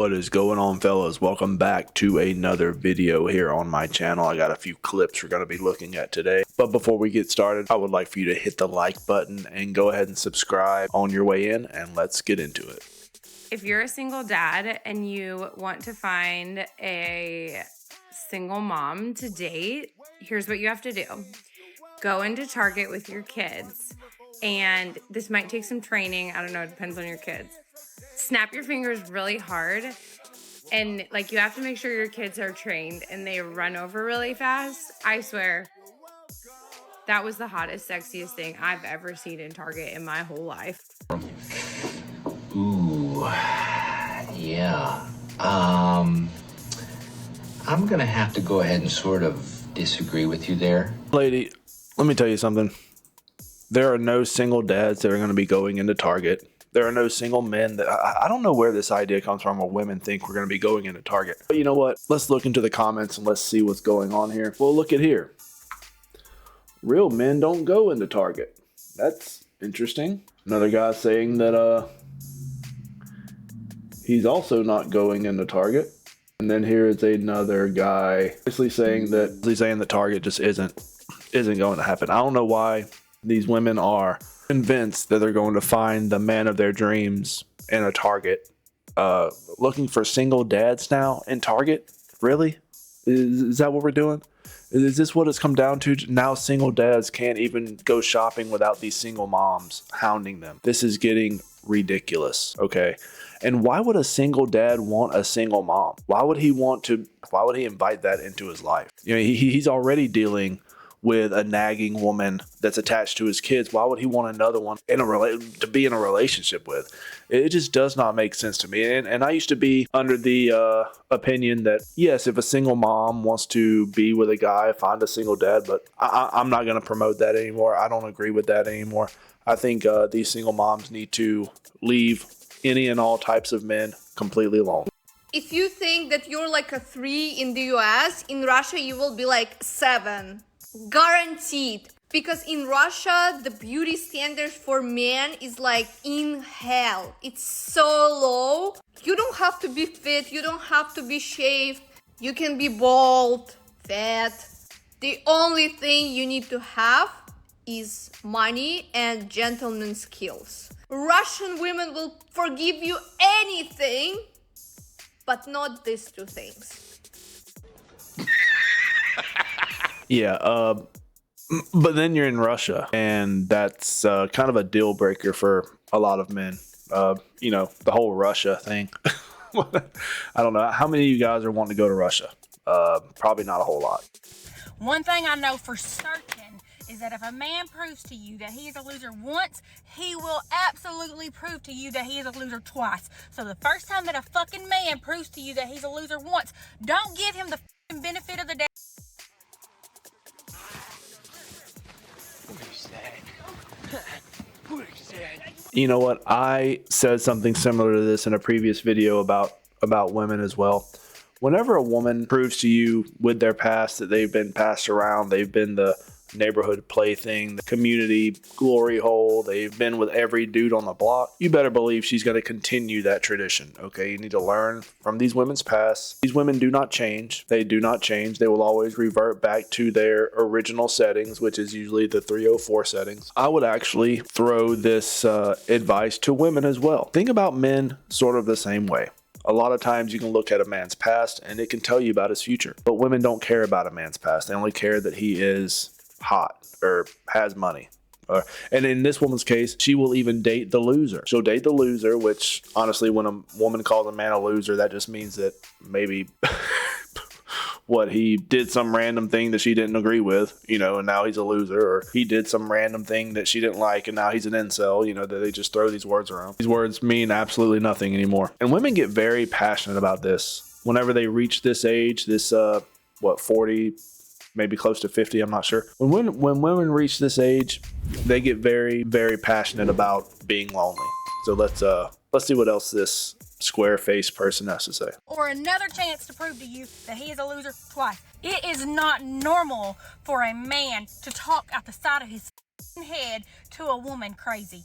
What is going on, fellas? Welcome back to another video here on my channel. I got a few clips we're going to be looking at today, but before we get started, I would like for you to hit the like button and go ahead and subscribe on your way in, and let's get into it. If you're a single dad and you want to find a single mom to date, here's what you have to do. Go into Target with your kids, and this might take some training. I don't know, it depends on your kids. Snap your fingers really hard, and you have to make sure your kids are trained and they run over really fast. I swear, that was the hottest, sexiest thing I've ever seen in Target in my whole life. Ooh, yeah. I'm gonna have to go ahead and sort of disagree with you there. Lady, let me tell you something. There are no single dads that are going to be going into Target. There are no single men that I don't know where this idea comes from where women think we're going to be going into Target. But you know what? Let's look into the comments and let's see what's going on here. Well, look at here. Real men don't go into Target. That's interesting. Another guy saying that he's also not going into Target. And then here is another guy basically saying that Target just isn't going to happen. I don't know why these women are convinced that they're going to find the man of their dreams in a Target. Looking for single dads now in Target? Really? Is that what we're doing? Is this what it's come down to? Now single dads can't even go shopping without these single moms hounding them. This is getting ridiculous, okay? And why would a single dad want a single mom? Why would he invite that into his life? You know, he's already dealing with a nagging woman that's attached to his kids. Why would he want another one to be in a relationship with? It just does not make sense to me. And I used to be under the opinion that, yes, if a single mom wants to be with a guy, find a single dad, but I'm not going to promote that anymore. I don't agree with that anymore. I think these single moms need to leave any and all types of men completely alone. If you think that you're like a 3 in the US, in Russia you will be like 7. Guaranteed. Because in Russia, the beauty standards for men is like in hell. It's so low. You don't have to be fit. You don't have to be shaved. You can be bald, fat. The only thing you need to have is money and gentleman skills. Russian women will forgive you anything, but not these two things. Yeah, but then you're in Russia, and that's kind of a deal breaker for a lot of men. You know, the whole Russia thing. I don't know. How many of you guys are wanting to go to Russia? Probably not a whole lot. One thing I know for certain is that if a man proves to you that he is a loser once, he will absolutely prove to you that he is a loser twice. So the first time that a fucking man proves to you that he's a loser once, don't give him the fucking benefit of the doubt. You know what? I said something similar to this in a previous video about women as well. Whenever a woman proves to you with their past that they've been passed around, they've been the neighborhood plaything, the community glory hole, they've been with every dude on the block, you better believe she's going to continue that tradition, okay? You need to learn from these women's past. These women do not change. They do not change. They will always revert back to their original settings, which is usually the 304 settings. I would actually throw this advice to women as well. Think about men sort of the same way. A lot of times you can look at a man's past and it can tell you about his future. But women don't care about a man's past. They only care that he is hot or has money. And in this woman's case, she will even date the loser. She'll date the loser, which honestly, when a woman calls a man a loser, that just means that maybe he did some random thing that she didn't agree with, you know, and now he's a loser, or he did some random thing that she didn't like and now he's an incel, you know, that they just throw these words around. These words mean absolutely nothing anymore. And women get very passionate about this whenever they reach this age, this 40, maybe close to 50, I'm not sure. When women reach this age, they get very, very passionate about being lonely. So let's see what else this square-faced person has to say. Or another chance to prove to you that he is a loser twice. It is not normal for a man to talk out the side of his head to a woman crazy.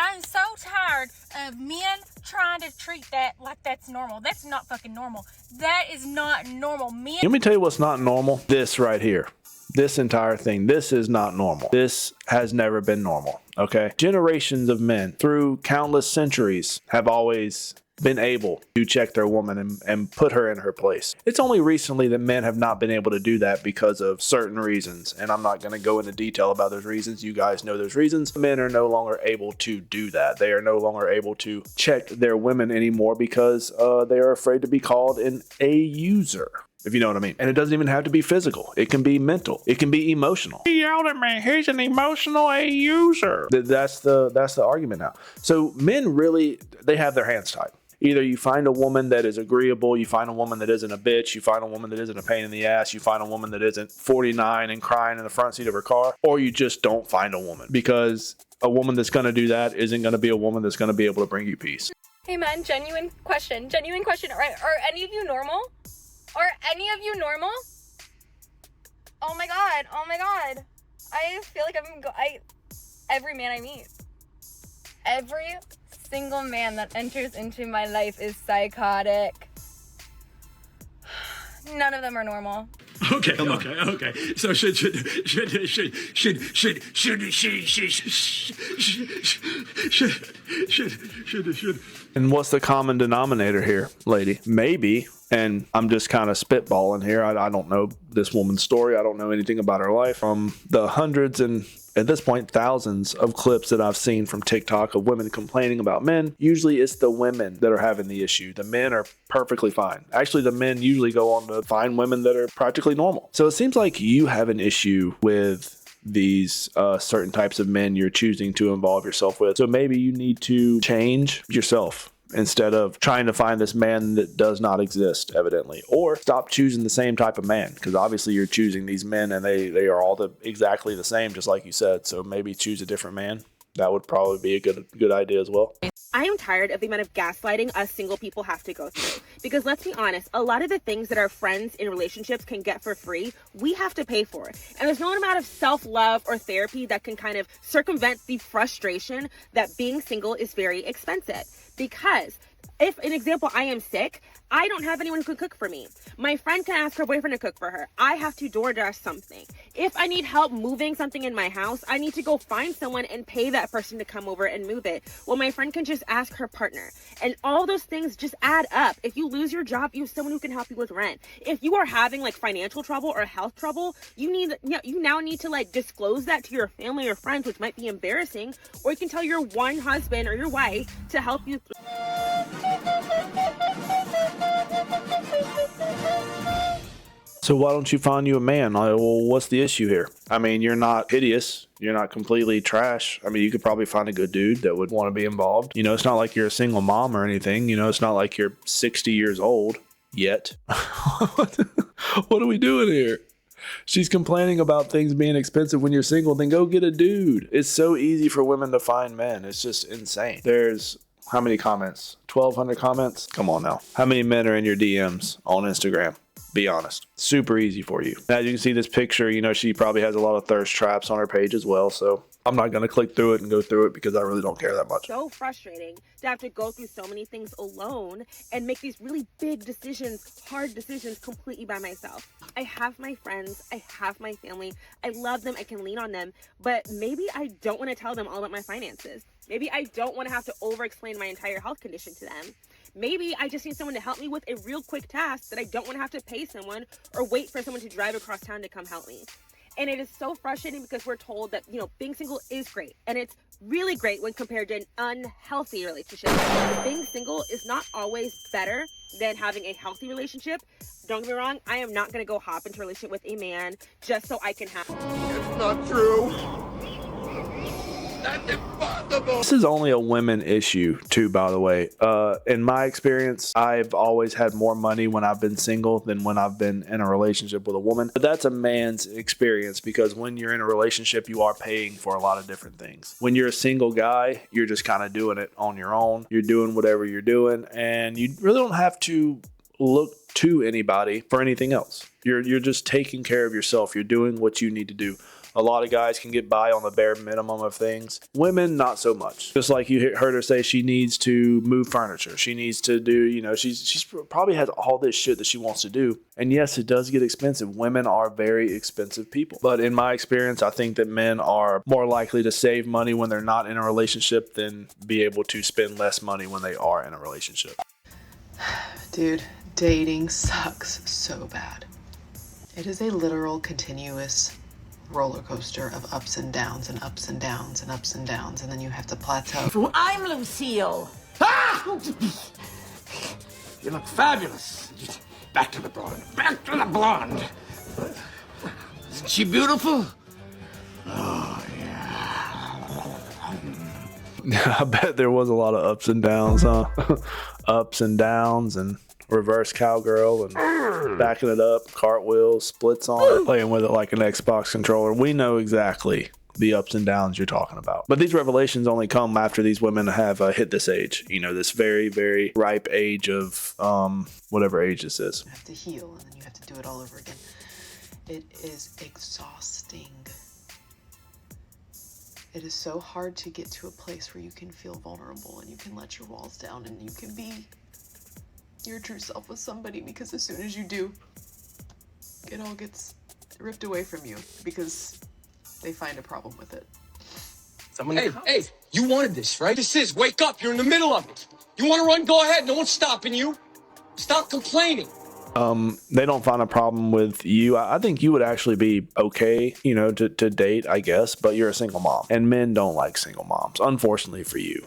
I'm so tired of men trying to treat that like that's normal. That's not fucking normal. That is not normal. Men. Let me tell you what's not normal. This right here. This entire thing. This is not normal. This has never been normal. Okay. Generations of men through countless centuries have always been able to check their woman and put her in her place. It's only recently that men have not been able to do that because of certain reasons. And I'm not going to go into detail about those reasons. You guys know those reasons. Men are no longer able to do that. They are no longer able to check their women anymore because they are afraid to be called an a user. If you know what I mean. And it doesn't even have to be physical. It can be mental. It can be emotional. He yelled at me. He's an emotional a user. That's the argument now. So men really, they have their hands tied. Either you find a woman that is agreeable, you find a woman that isn't a bitch, you find a woman that isn't a pain in the ass, you find a woman that isn't 49 and crying in the front seat of her car, or you just don't find a woman, because a woman that's going to do that isn't going to be a woman that's going to be able to bring you peace. Hey man, genuine question. Are any of you normal? Are any of you normal? Oh my god. I feel like every man I meet, every single man that enters into my life is psychotic. None of them are normal. Okay. So should And what's the common denominator here, lady? Maybe, and I'm just kind of spitballing here. I don't know this woman's story. I don't know anything about her life. From the hundreds and at this point thousands of clips that I've seen from TikTok of women complaining about men, usually it's the women that are having the issue. The men are perfectly fine. Actually, the men usually go on to find women that are practically normal. So it seems like you have an issue with these certain types of men you're choosing to involve yourself with. So maybe you need to change yourself instead of trying to find this man that does not exist, evidently. Or stop choosing the same type of man, because obviously you're choosing these men and they are all exactly the same, just like you said. So maybe choose a different man. That would probably be a good idea as well. I am tired of the amount of gaslighting us single people have to go through. Because let's be honest, a lot of the things that our friends in relationships can get for free, we have to pay for. And there's no amount of self-love or therapy that can kind of circumvent the frustration that being single is very expensive. Because if, an example, I am sick, I don't have anyone who can cook for me. My friend can ask her boyfriend to cook for her. I have to DoorDash something. If I need help moving something in my house, I need to go find someone and pay that person to come over and move it. Well, my friend can just ask her partner. And all those things just add up. If you lose your job, you have someone who can help you with rent. If you are having like financial trouble or health trouble, you now need to like disclose that to your family or friends, which might be embarrassing. Or you can tell your one husband or your wife to help you. So why don't you find you a man? Well, what's the issue here? I mean, you're not hideous. You're not completely trash. I mean, you could probably find a good dude that would want to be involved. You know, it's not like you're a single mom or anything. You know, it's not like you're 60 years old yet. What are we doing here? She's complaining about things being expensive when you're single. Then go get a dude. It's so easy for women to find men. It's just insane. There's how many comments? 1,200 comments? Come on now. How many men are in your DMs on Instagram? Be honest. Super easy for you. As you can see this picture, you know, she probably has a lot of thirst traps on her page as well. So I'm not going to click through it and go through it because I really don't care that much. So frustrating to have to go through so many things alone and make these really big decisions, hard decisions completely by myself. I have my friends. I have my family. I love them. I can lean on them. But maybe I don't want to tell them all about my finances. Maybe I don't want to have to over-explain my entire health condition to them. Maybe I just need someone to help me with a real quick task that I don't want to have to pay someone or wait for someone to drive across town to come help me. And it is so frustrating because we're told that, you know, being single is great. And it's really great when compared to an unhealthy relationship. But being single is not always better than having a healthy relationship. Don't get me wrong, I am not going to go hop into a relationship with a man just so I can have... It's not true. That's impossible. This is only a women issue too, by the way. In my experience, I've always had more money when I've been single than when I've been in a relationship with a woman. But that's a man's experience because when you're in a relationship, you are paying for a lot of different things. When you're a single guy, you're just kind of doing it on your own. You're doing whatever you're doing and you really don't have to look to anybody for anything else. You're just taking care of yourself. You're doing what you need to do. A lot of guys can get by on the bare minimum of things. Women, not so much. Just like you heard her say, she needs to move furniture. She needs to do, you know, she's probably has all this shit that she wants to do. And yes, it does get expensive. Women are very expensive people. But in my experience, I think that men are more likely to save money when they're not in a relationship than be able to spend less money when they are in a relationship. Dude, dating sucks so bad. It is a literal continuous roller coaster of ups and downs and ups and downs and ups and downs, and then you have to plateau. I'm Lucille. Ah! You look fabulous. Back to the blonde. Back to the blonde. Isn't she beautiful? Oh, yeah. I bet there was a lot of ups and downs, huh? Ups and downs and reverse cowgirl and backing it up, cartwheels, splits on it, playing with it like an Xbox controller. We know exactly the ups and downs you're talking about. But these revelations only come after these women have hit this age, you know, this very, very ripe age of whatever age this is. You have to heal, and then you have to do it all over again. It is exhausting. It is so hard to get to a place where you can feel vulnerable and you can let your walls down and you can be your true self with somebody, because as soon as you do, it all gets ripped away from you because they find a problem with it. Hey, you wanted this, right? This is, wake up, you're in the middle of it. You want to run, go ahead, no one's stopping you. Stop complaining. They don't find a problem with you. I think you would actually be okay, you know, to date, I guess, but you're a single mom, and men don't like single moms, unfortunately for you.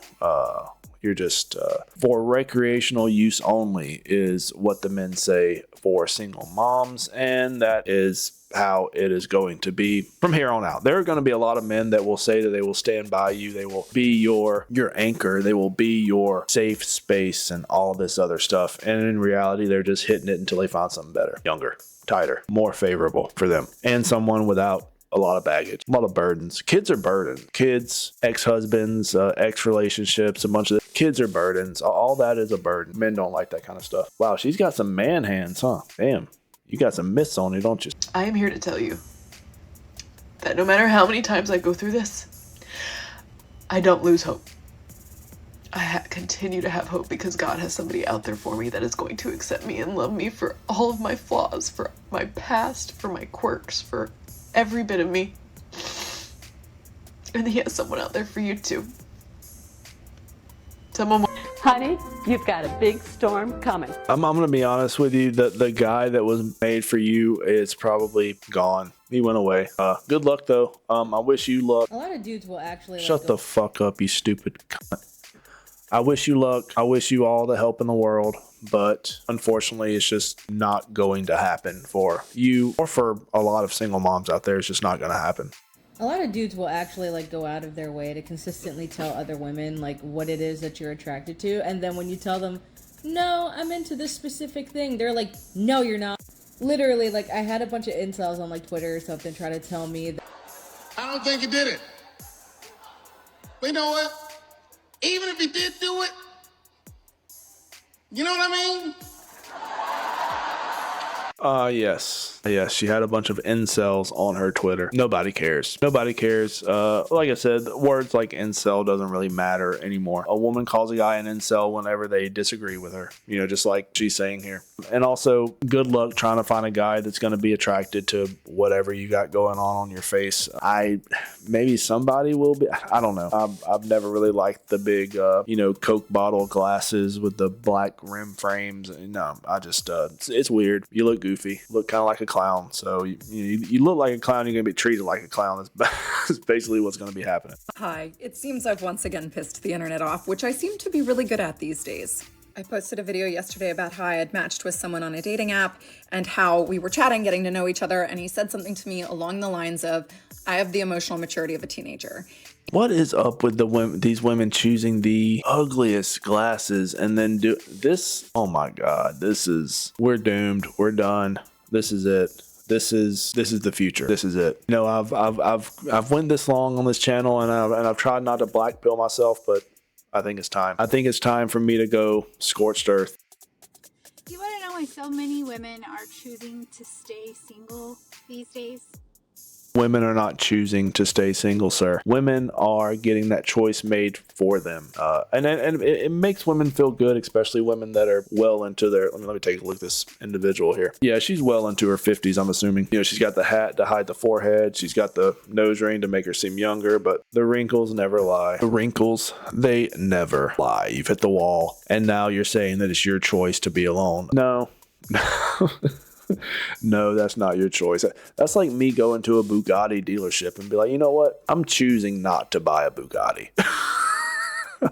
You're just for recreational use only is what the men say for single moms, and that is how it is going to be from here on out. There are going to be a lot of men that will say that they will stand by you. They will be your anchor. They will be your safe space and all this other stuff. And in reality, they're just hitting it until they find something better, younger, tighter, more favorable for them, and someone without a lot of baggage, a lot of burdens. Kids are burdens. Kids, ex-husbands, ex-relationships, a bunch of kids are burdens. All that is a burden. Men don't like that kind of stuff. Wow, she's got some man hands, huh? Damn. You got some mitts on you, don't you? I am here to tell you that no matter how many times I go through this, I don't lose hope. I continue to have hope because God has somebody out there for me that is going to accept me and love me for all of my flaws, for my past, for my quirks, for every bit of me. And he has someone out there for you too. Someone. Honey, you've got a big storm coming. I'm going to be honest with you. The guy that was made for you is probably gone. He went away. Good luck, though. I wish you luck. A lot of dudes will actually Shut the fuck up, you stupid cunt. I wish you luck. I wish you all the help in the world. But unfortunately, it's just not going to happen for you or for a lot of single moms out there. It's just not going to happen. A lot of dudes will actually go out of their way to consistently tell other women what it is that you're attracted to, and then when you tell them, no, I'm into this specific thing, they're like, no, you're not. Literally, I had a bunch of incels on Twitter or something try to tell me that I don't think he did it. But you know what? Even if he did do it, you know what I mean? Yes. She had a bunch of incels on her Twitter. Nobody cares. Nobody cares. Like I said, words like incel doesn't really matter anymore. A woman calls a guy an incel whenever they disagree with her, just like she's saying here. And also, good luck trying to find a guy that's going to be attracted to whatever you got going on your face. Maybe somebody will be. I don't know. I've never really liked the big, Coke bottle glasses with the black rim frames. No, I just, it's weird. You look goofy. Look kind of like a clown. So you look like a clown, you're going to be treated like a clown. That's basically what's going to be happening. Hi, it seems I've once again pissed the internet off, which I seem to be really good at these days. I posted a video yesterday about how I had matched with someone on a dating app and how we were chatting, getting to know each other, and he said something to me along the lines of, I have the emotional maturity of a teenager. What is up with these women choosing the ugliest glasses and then do this? Oh my God, we're doomed. We're done. This is it. This is the future. This is it. I've went this long on this channel and I've tried not to black pill myself, but I think it's time. I think it's time for me to go scorched earth. You want to know why so many women are choosing to stay single these days? Women are not choosing to stay single, sir. Women are getting that choice made for them. And it makes women feel good, especially women that are well into their, let me take a look at this individual here. Yeah, she's well into her 50s, I'm assuming. You know, she's got the hat to hide the forehead. She's got the nose ring to make her seem younger, but the wrinkles never lie. The wrinkles, they never lie. You've hit the wall, and now you're saying that it's your choice to be alone. No. No, that's not your choice. That's like me going to a Bugatti dealership and be like, you know what? I'm choosing not to buy a Bugatti.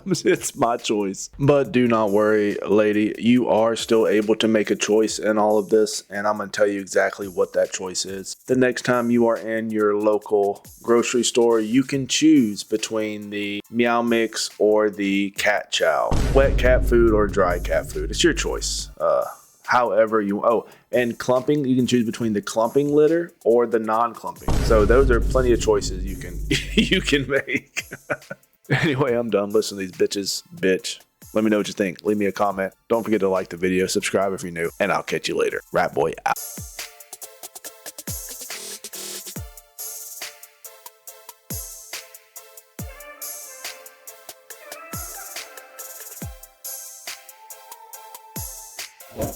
It's my choice. But do not worry, lady. You are still able to make a choice in all of this, and I'm going to tell you exactly what that choice is. The next time you are in your local grocery store, you can choose between the Meow Mix or the Cat Chow. Wet cat food or dry cat food. It's your choice. However you, and clumping, you can choose between the clumping litter or the non-clumping. So those are plenty of choices you can you can make. Anyway, I'm done listening to these bitches bitch. Let me know what you think. Leave me a comment. Don't forget to like the video, subscribe if you're new, and I'll catch you later. Rat Boy out. Yeah.